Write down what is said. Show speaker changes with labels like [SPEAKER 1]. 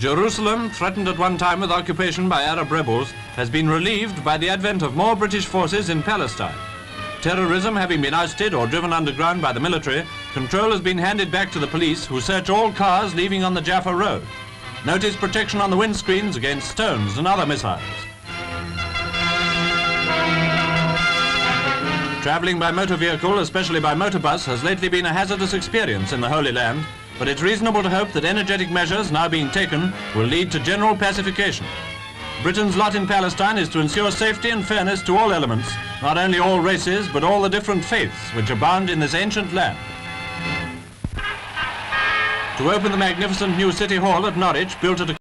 [SPEAKER 1] Jerusalem, threatened at one time with occupation by Arab rebels, has been relieved by the advent of more British forces in Palestine. Terrorism having been ousted or driven underground by the military, control has been handed back to the police, who search all cars leaving on the Jaffa Road. Notice protection on the windscreens against stones and other missiles. Travelling by motor vehicle, especially by motor bus, has lately been a hazardous experience in the Holy Land, but it's reasonable to hope that energetic measures now being taken will lead to general pacification. Britain's lot in Palestine is to ensure safety and fairness to all elements, not only all races, but all the different faiths which abound in this ancient land. To open the magnificent new City Hall at Norwich, built at a